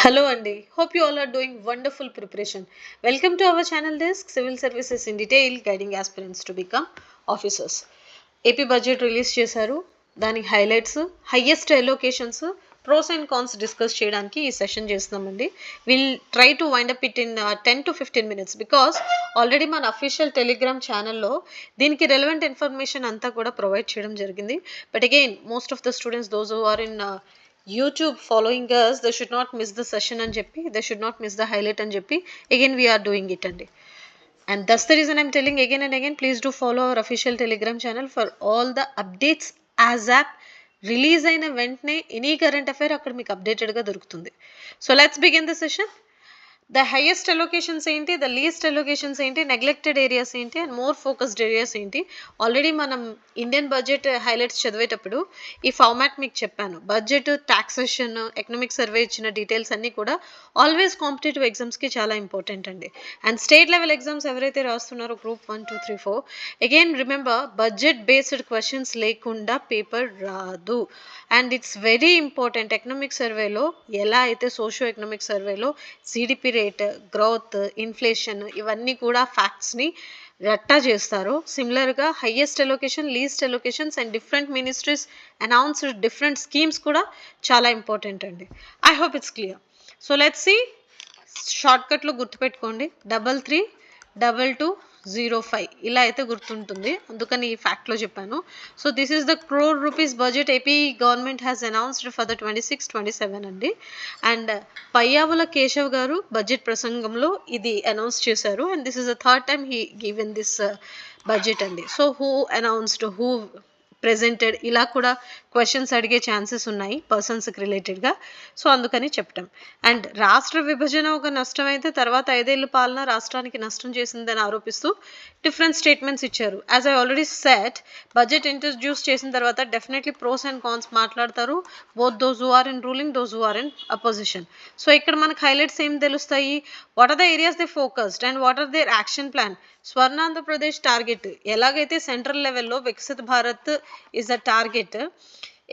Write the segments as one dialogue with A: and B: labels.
A: Hello Andy, hope you all are doing wonderful preparation. Welcome to our channel desk, Civil Services in Detail, guiding aspirants to become officers. AP budget release చేశారు. దాని highlights, highest allocations, pros and cons discuss చేయడానికి ఈ session చేస్తున్నామండి. Will try to wind up it in 10 to 15 minutes because already మన official Telegram ఛానల్లో దీనికి relevant information అంతా కూడా ప్రొవైడ్ చేయడం జరిగింది. But again most of the students those who are in YouTube following us, they should not miss the session and చెప్పి, they should not miss the highlight and చెప్పి, again we are doing it అండి. And that's the reason I'm telling again and again, please do follow our official telegram channel for all the updates as app release అయిన వెంటనే any current affair అక్కడ మీకు అప్డేటెడ్గా దొరుకుతుంది. So let's begin the session. The highest allocations ఏంటి, the least allocations ఏంటి, neglected areas ఏంటి and more focused areas ఏంటి. Already మనం ఇండియన్ బడ్జెట్ హైలైట్స్ చదివేటప్పుడు ఈ ఫార్మాట్ మీకు చెప్పాను. బడ్జెట్, టాక్సేషన్, ఎకనామిక్ సర్వే ఇచ్చిన డీటెయిల్స్ అన్నీ కూడా ఆల్వేస్ కాంపిటేటివ్ ఎగ్జామ్స్కి చాలా ఇంపార్టెంట్ అండి. అండ్ స్టేట్ లెవెల్ ఎగ్జామ్స్ ఎవరైతే రాస్తున్నారో group 1, 2, 3, 4, again remember budget based questions లేకుండా పేపర్ రాదు. And it's very important. Economic సర్వేలో ఎలా అయితే సోషియో ఎకనామిక్ సర్వేలో జీడిపి రేట్, గ్రోత్, ఇన్ఫ్లేషన్ ఇవన్నీ కూడా ఫ్యాక్ట్స్ని రట్టా చేస్తారు. సిమిలర్గా highest allocation, least allocations and different ministries announced different schemes కూడా చాలా ఇంపార్టెంట్ అండి. I hope it's clear. So let's see. షార్ట్కట్లో గుర్తుపెట్టుకోండి, 332205 ఇలా అయితే గుర్తుంటుంది, అందుకని ఈ ఫ్యాక్ట్లో చెప్పాను. So this is the crore rupees budget AP government has announced for the 26-27 అండి. అండ్ పయ్యావుల కేశవ్ గారు బడ్జెట్ ప్రసంగంలో ఇది అనౌన్స్ చేశారు. And this is the third time he given this budget అండి. So who announced, who presented, ఇలా కూడా questions అడిగే chances ఉన్నాయి పర్సన్స్కి రిలేటెడ్గా. సో అందుకని చెప్పటం. అండ్ రాష్ట్ర విభజన ఒక నష్టం అయితే తర్వాత 5 ఏళ్ళ పాలన రాష్ట్రానికి నష్టం చేసిందని ఆరోపిస్తూ డిఫరెంట్ స్టేట్మెంట్స్ ఇచ్చారు. As I already said, budget introduce చేసిన తర్వాత డెఫినెట్లీ ప్రోస్ అండ్ కాన్స్ మాట్లాడతారు, both those who are in ruling, those who are in opposition. So ఇక్కడ మనకు హైలైట్స్ ఏం తెలుస్తాయి, what are the areas they focused and what are their action plan. Swarnandhra Pradesh target ఎలాగైతే central లెవెల్లో Viksit Bharat is the target,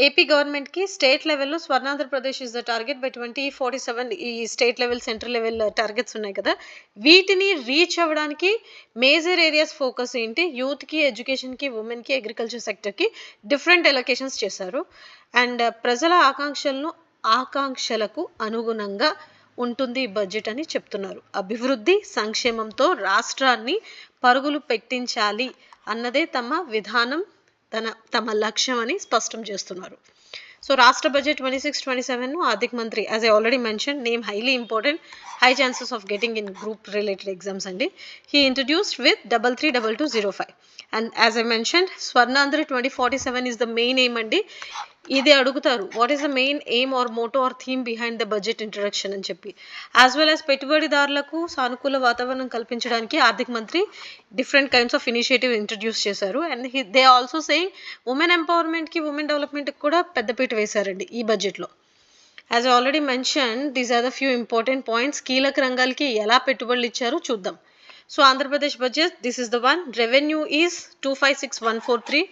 A: AP గవర్నమెంట్కి state లెవెల్లో Swarnandhra Pradesh is the target by 2047. ఈ state level, central level targets ఉన్నాయి కదా, వీటిని రీచ్ అవ్వడానికి మేజర్ ఏరియాస్ ఫోకస్ ఏంటి, యూత్కి, ఎడ్యుకేషన్కి, ఉమెన్కి, అగ్రికల్చర్ సెక్టర్కి డిఫరెంట్ ఎలొకేషన్స్ చేశారు. అండ్ ప్రజల ఆకాంక్షలకు అనుగుణంగా ఉంటుంది ఈ బడ్జెట్ అని చెప్తున్నారు. అభివృద్ధి, సంక్షేమంతో రాష్ట్రాన్ని పరుగులు పెట్టించాలి అన్నదే తమ విధానం, తమ లక్ష్యం అని స్పష్టం చేస్తున్నారు. సో రాష్ట్ర బడ్జెట్ 26-27 ఆర్థిక మంత్రి, as I already mention, name highly important, high chances of getting in group related exams అండి. He introduced with 332205. And as I mention, Swarnandhra 2047 is the main aim అండి. ఇది అడుగుతారు, what is the main aim or motto or theme behind the budget introduction అని చెప్పి. As well as పెట్టుబడిదారులకు సానుకూల వాతావరణం కల్పించడానికి ఆర్థిక మంత్రి different kinds of initiative introduce చేశారు. And they also saying women ఎంపవర్మెంట్కి, ఉమెన్ డెవలప్మెంట్కి కూడా పెద్దపీట వేశారండి ఈ బడ్జెట్లో. As I already mention, these are the few important points. కీలక రంగాలకి ఎలా పెట్టుబడులు ఇచ్చారో చూద్దాం. So Andhra Pradesh budget, this is the one. Revenue is 256143.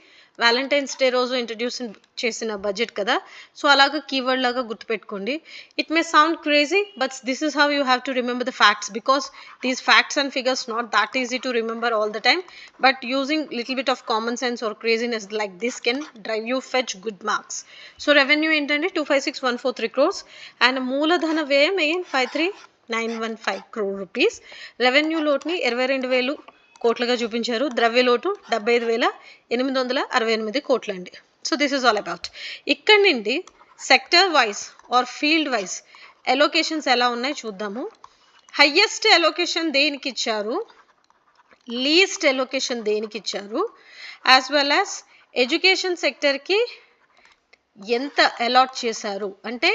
A: Valentine's day రోజు ఇంట్రడ్యూస్ చేసిన బడ్జెట్ కదా, సో అలాగా కీవర్డ్ లాగా గుర్తుపెట్టుకోండి. It may sound crazy but this is how you have to remember the facts, because these facts and figures not that easy to remember all the time, but using little bit of common sense or craziness like this can drive you fetch good marks. So revenue ఏంటంటే 256143 crores and మూలధన వ్యయం again 53915 crore rupees. Revenue లోట్ని 22,000 కోట్లుగా చూపించారు. ద్రవ్య లోటు 75,868 కోట్లు అండి. So this is all about. ఇక్కడ నుండి sector wise or field wise allocations ఎలా ఉన్నాయి చూద్దాము. హయ్యెస్ట్ ఎలొకేషన్ దేనికి ఇచ్చారు, లీస్ట్ ఎలొకేషన్ దేనికి ఇచ్చారు, యాజ్ వెల్ యాజ్ ఎడ్యుకేషన్ సెక్టర్కి ఎంత అలాట్ చేశారు, అంటే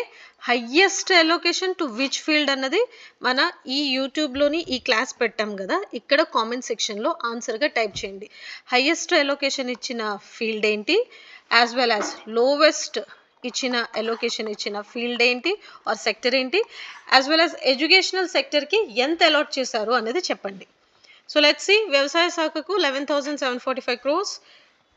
A: highest allocation to which field అన్నది మన ఈ యూట్యూబ్లోని ఈ క్లాస్ పెట్టాం కదా, ఇక్కడ కామెంట్ సెక్షన్లో ఆన్సర్గా టైప్ చేయండి. హయ్యెస్ట్ ఎలొకేషన్ ఇచ్చిన ఫీల్డ్ ఏంటి, యాజ్ వెల్ యాజ్ లోవెస్ట్ ఇచ్చిన ఎలొకేషన్ ఇచ్చిన ఫీల్డ్ ఏంటి ఆర్ సెక్టర్ ఏంటి, యాజ్ వెల్ యాజ్ ఎడ్యుకేషనల్ సెక్టర్కి ఎంత అలాట్ చేశారు అనేది చెప్పండి. So let's see. వ్యవసాయ శాఖకు 11,745 crores,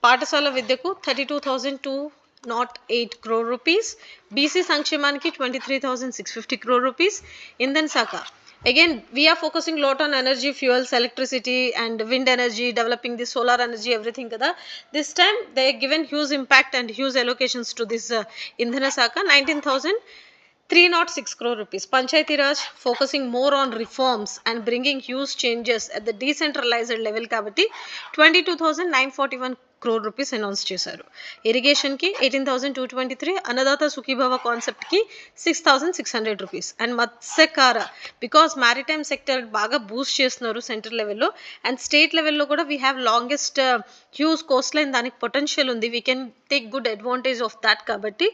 A: పాఠశాల విద్యకు 32,200 not 8 crore rupees. BC Sankshemanki 23,650 crore rupees. Indhan Saka, again we are focusing lot on energy, fuels, electricity and wind energy, developing the solar energy, everything kada. This time they given huge impact and huge allocations to this Indhana Saka, 19,306 crore rupees. Panchayati Raj focusing more on reforms and bringing huge changes at the decentralized level kabatti 22,941 crore rupees announce చేశారు. ఇరిగేషన్కి 18,223, Annadata Sukhibhava కాన్సెప్ట్కి 6,600 rupees. And మత్స్యకార because maritime sector బాగా Boost చేస్తున్నారు central లెవెల్లో and state లెవెల్లో కూడా we have longest huge Coast line, దానికి potential ఉంది, we can take good advantage of that. కాబట్టి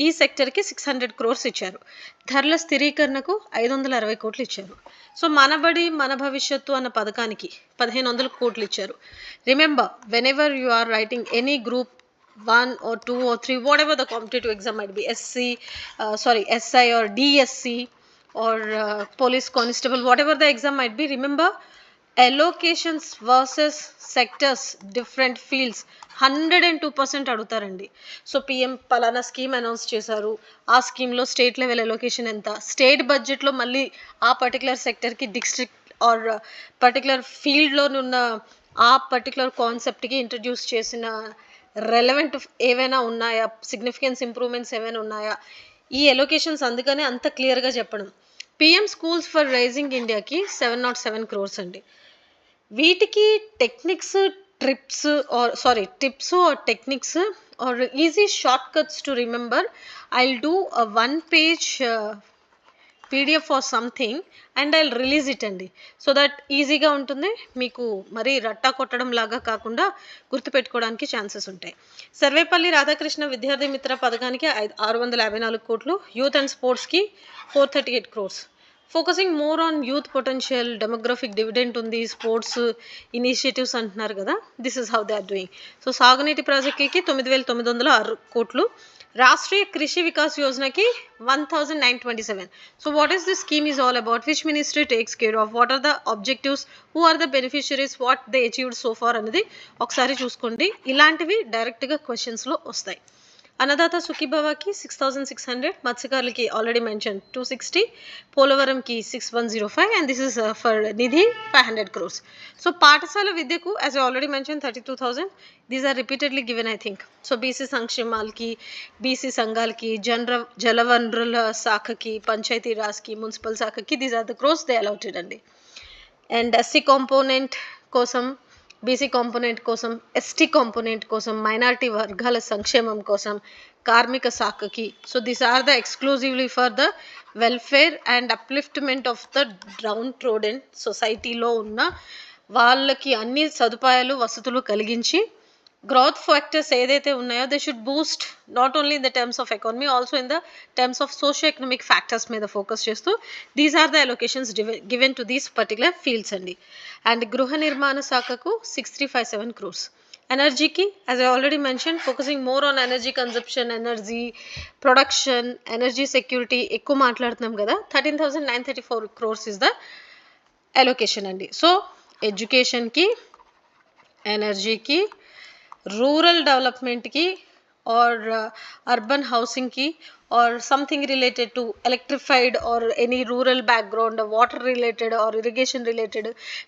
A: ఈ సెక్టర్కి 600 crores ఇచ్చారు. ధరల స్థిరీకరణకు 560 కోట్లు ఇచ్చారు. సో మనబడి మన భవిష్యత్తు అన్న పథకానికి 1,500 కోట్లు ఇచ్చారు. Remember, whenever you are writing any group 1 or 2 or 3, whatever the competitive exam might be, SI or DSC or police constable, whatever the exam might be, remember allocations versus sectors, different fields, 102% అడుగుతారండి. So PM పలానా scheme announce చేశారు, ఆ స్కీమ్లో state level allocation ఎంత, state బడ్జెట్లో మళ్ళీ ఆ particular సెక్టర్కి district are particular ఫీల్డ్లోనున్న ఆ పర్టికులర్ కాన్సెప్ట్కి ఇంట్రడ్యూస్ చేసిన రెలవెంట్ ఏవైనా ఉన్నాయా, సిగ్నిఫికెన్స్ ఇంప్రూవ్మెంట్స్ ఏమైనా ఉన్నాయా, ఈ ఎలొకేషన్స్ అందుకనే అంత క్లియర్గా చెప్పడం. పిఎం స్కూల్స్ ఫర్ రైజింగ్ ఇండియాకి 707 crores అండి. వీటికి techniques, tips or techniques or easy shortcuts to remember. I'll do a 1-page PDF or something and I'll release it అండి. సో దట్ ఈజీగా ఉంటుంది, మీకు మరి రట్టా కొట్టడం లాగా కాకుండా గుర్తుపెట్టుకోవడానికి ఛాన్సెస్ ఉంటాయి. సర్వేపల్లి రాధాకృష్ణ విద్యార్థి మిత్ర పథకానికి 654 కోట్లు, యూత్ అండ్ స్పోర్ట్స్కి 438 crores. Focusing more on youth potential, demographic dividend ఉంది, స్పోర్ట్స్ ఇనిషియేటివ్స్ అంటున్నారు కదా, this is how they are doing. So సాగునీటి ప్రాజెక్టులకి 9,906 కోట్లు. రాష్ట్రీయ కృషి వికాస్ యోజనకి 1,927. So what is this scheme is all about, which ministry takes care of, what are the objectives, who are the beneficiaries, what they achieved so far అనేది ఒకసారి చూసుకోండి. ఇలాంటివి డైరెక్ట్గా క్వశ్చన్స్లో వస్తాయి. అన్నదాత సుఖీభవకి 6,600, మత్స్యకారులకి ఆల్రెడీ మెన్షన్ 260, పోలవరంకి 6,105 అండ్ దిస్ ఇస్ ఫర్ నిధి 500 crores. సో పాఠశాల విద్యకు as I already mention 32,000, these are repeatedly given I think. So BC సంక్షేమాలకి, బీసీ సంఘాలకి, జలవనరుల శాఖకి, పంచాయతీ రాజ్కి, మున్సిపల్ శాఖకి, these are the crores they allotted అండి. అండ్ ఎస్సీ కాంపోనెంట్ కోసం, బీసీ కాంపోనెంట్ కోసం, ఎస్టీ కాంపోనెంట్ కోసం, మైనారిటీ వర్గాల సంక్షేమం కోసం, కార్మిక శాఖకి. So these are the exclusively for the welfare and upliftment of the downtrodden సొసైటీలో ఉన్న వాళ్ళకి అన్ని సదుపాయాలు, వసతులు కలిగించి గ్రోత్ ఫ్యాక్టర్స్ ఏదైతే ఉన్నాయో they should boost not only in the terms of economy, also in the terms of socio economic factors మీద ఫోకస్ చేస్తూ these are the allocations given to these particular fields అండి. అండ్ గృహ నిర్మాణ శాఖకు 6,357 crores. ఎనర్జీకి as I already mention, focusing more on energy consumption, energy production, energy security ఎక్కువ మాట్లాడుతున్నాం కదా, 13,934 crores ఇస్ ద అలొకేషన్ అండి. సో ఎడ్యుకేషన్కి, ఎనర్జీకి, రూరల్ డెవలప్మెంట్కి ఆర్ అర్బన్ హౌసింగ్కి or something related to electrified or any rural background, water related or irrigation related,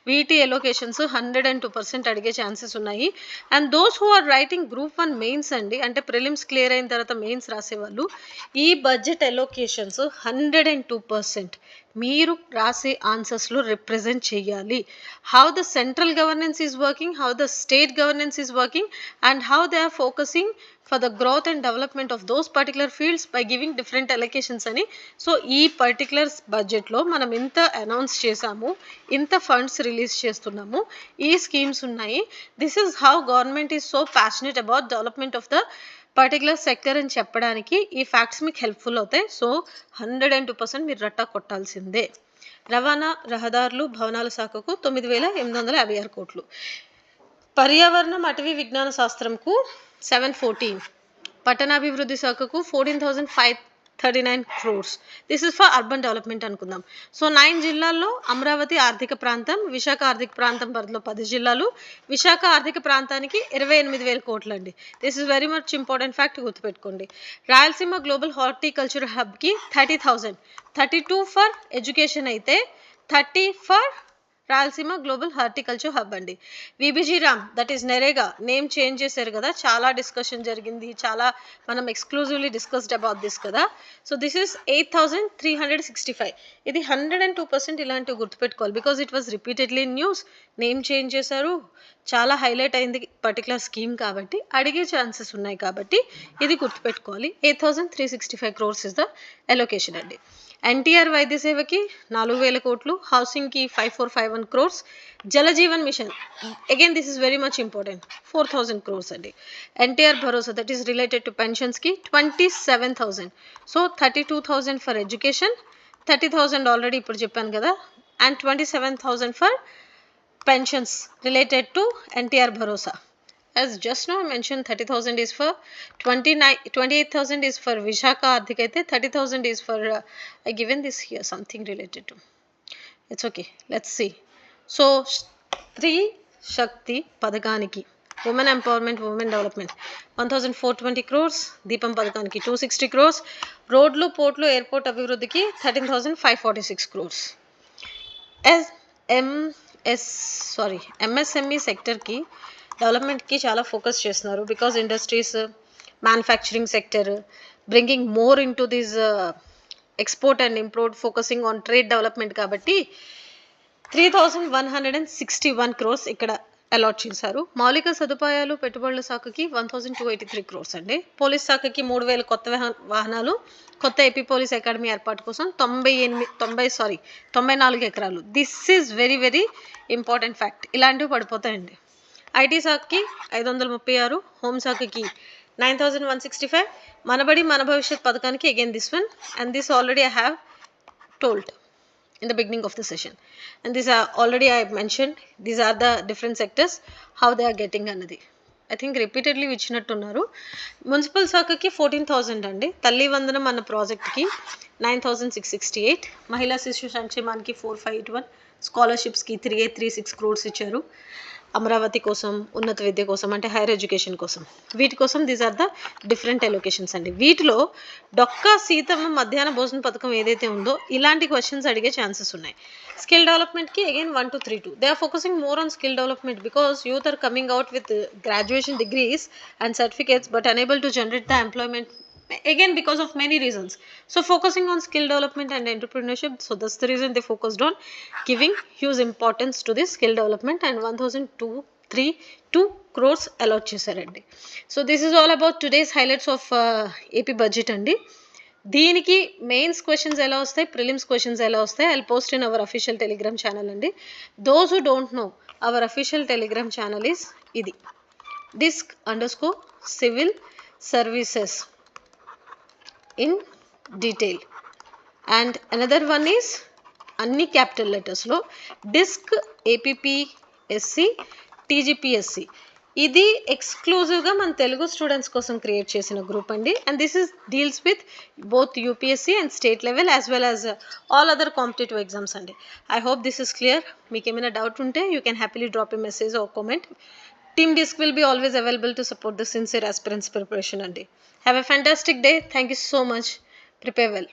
A: వీటి allocations 102% అడిగే ఛాన్సెస్ ఉన్నాయి. And those who are writing group 1 mains అండి, అంటే ప్రిలిమ్స్ క్లియర్ అయిన తర్వాత మెయిన్స్ రాసేవాళ్ళు, ఈ బడ్జెట్ allocations 102% మీరు రాసే ఆన్సర్స్లో రిప్రజెంట్ చేయాలి. How the central governance is working, how the state governance is working and how they are focusing for the growth and development of those particular fields by giving different allocations అని. So ఈ particular బడ్జెట్లో మనం ఇంత announce చేసాము, ఇంత funds release చేస్తున్నాము, ఈ schemes ఉన్నాయి, this is how government is so passionate about development of the particular sector అని చెప్పడానికి ఈ ఫ్యాక్ట్స్ మీకు హెల్ప్ఫుల్ అవుతాయి. సో 102% మీరు రట్టా కొట్టాల్సిందే. రవాణా, రహదారులు, భవనాల శాఖకు 9,856 కోట్లు. పర్యావరణం, అటవీ విజ్ఞాన శాస్త్రంకు 714, పట్టణాభివృద్ధి శాఖకు 14,500 39 crores. This is for urban development అనుకుందాం. సో 9 జిల్లాల్లో అమరావతి ఆర్థిక ప్రాంతం, విశాఖ ఆర్థిక ప్రాంతం పరిధిలో 10 జిల్లాలు, విశాఖ ఆర్థిక ప్రాంతానికి 28,000 కోట్లు అండి. This is very much important fact, గుర్తుపెట్టుకోండి. రాయలసీమ గ్లోబల్ హార్టికల్చర్ హబ్కి 30,000, 32 ఫర్ ఎడ్యుకేషన్ అయితే 30 for Rayalaseema global horticulture hub అండి. VBG RAM, that is NREGA, name change చేశారు కదా, చాలా డిస్కషన్ జరిగింది, చాలా మనం ఎక్స్క్లూజివ్లీ డిస్కస్డ్ అబౌట్ దిస్ కదా. So this is 8,365. ఇది 102% ఇలాంటివి గుర్తుపెట్టుకోవాలి, because it was repeatedly in news. Name change చేశారు, చాలా హైలైట్ అయింది పర్టికులర్ స్కీమ్ కాబట్టి, అడిగే ఛాన్సెస్ ఉన్నాయి కాబట్టి ఇది గుర్తుపెట్టుకోవాలి. 8,365 crores ఇస్ ద అలొకేషన్ అండి. ఎన్టీఆర్ వైద్య సేవకి 4,000 కోట్లు, హౌసింగ్కి 5,451 crores, Jal Jeevan mission again this is very much important, 4,000 crores అండి. NTR Bharosa that is related to పెన్షన్స్కి 27,000. సో 32,000 ఫర్ ఎడ్యుకేషన్, 30,000 ఆల్రెడీ ఇప్పుడు చెప్పాను కదా, and 27,000 for pensions related to NTR Bharosa. As just now I mentioned, 30,000 is for 28,000 is for Vishaka Ardhik aithe, 30,000 is for I given this here something related to. It's okay. Let's see. So Stri Shakti Padakaniki, women empowerment, women development, 1,420 crores. Deepam Padakaniki 260 crores. Roadlu, Portlu, Airport Abhivrudhiki 13,546 crores. As MSME సెక్టర్కి డెవలప్మెంట్కి చాలా focus చేస్తున్నారు, because industries, manufacturing sector, bringing more in to this export and import, focusing on trade development కాబట్టి 3,161 crores ఇక్కడ allot చేశారు. మౌలిక సదుపాయాలు పెట్టుబడుల శాఖకి 1,283 crores అండి. పోలీస్ శాఖకి 3,000 కొత్త వాహనాలు, కొత్త ఏపీ పోలీస్ అకాడమీ ఏర్పాటు కోసం 94 ఎకరాలు. This is very very important fact, ఇలాంటివి పడిపోతాయండి. ఐటీ శాఖకి 536, హోంశాఖకి 9,165, మనబడి మన భవిష్యత్ పథకానికి again this one, and this already I have told in the beginning of the session, and these are already I mentioned, these are the different sectors how they are getting anadi. I think repeatedly ఇచ్చినట్టున్నారు. Municipal శాఖకి 14,000 అండి. తల్లి వందనం అన్న ప్రాజెక్ట్కి 9,668, మహిళా శిశు సంక్షేమానికి 4,581, స్కాలర్షిప్స్కి 3,836 crores ఇచ్చారు. అమరావతి కోసం, ఉన్నత విద్య కోసం, అంటే హైయర్ ఎడ్యుకేషన్ కోసం, వీటి కోసం these are the different allocations అండి. వీటిలో డొక్కా సీతమ్మ మధ్యాహ్న భోజన పథకం ఏదైతే ఉందో ఇలాంటి క్వశ్చన్స్ అడిగే ఛాన్సెస్ ఉన్నాయి. స్కిల్ డెవలప్మెంట్కి again 1 to 3 2. They are focusing more on skill development because youth are coming out with graduation degrees and certificates but unable to generate the employment, again because of many reasons. So focusing on skill development and entrepreneurship, so that's the reason they focused on giving huge importance to this skill development, and 1,232 crores allot chesarandi. So this is all about today's highlights of AP budget andi. దీనికి mains questions ఎలా వస్తాయి, prelims questions ఎలా వస్తాయి, I'll post in our official Telegram channel అండి. Those who don't know, our official Telegram channel is ఇది, DISC_civil services in detail, and another one is అన్ని capital లెటర్స్లో DISC APPSC TGPSC. ఇది ఎక్స్క్లూజివ్గా మన తెలుగు స్టూడెంట్స్ కోసం క్రియేట్ చేసిన గ్రూప్ అండి, and this is deals with both UPSC and state level as well as all other competitive exams అండి. I hope this is clear. మీకు ఏమైనా డౌట్ ఉంటే you can happily drop a message or comment. Team DISC will be always available to support the sincere aspirants preparation andi. Have a fantastic day. Thank you so much. Prepare well.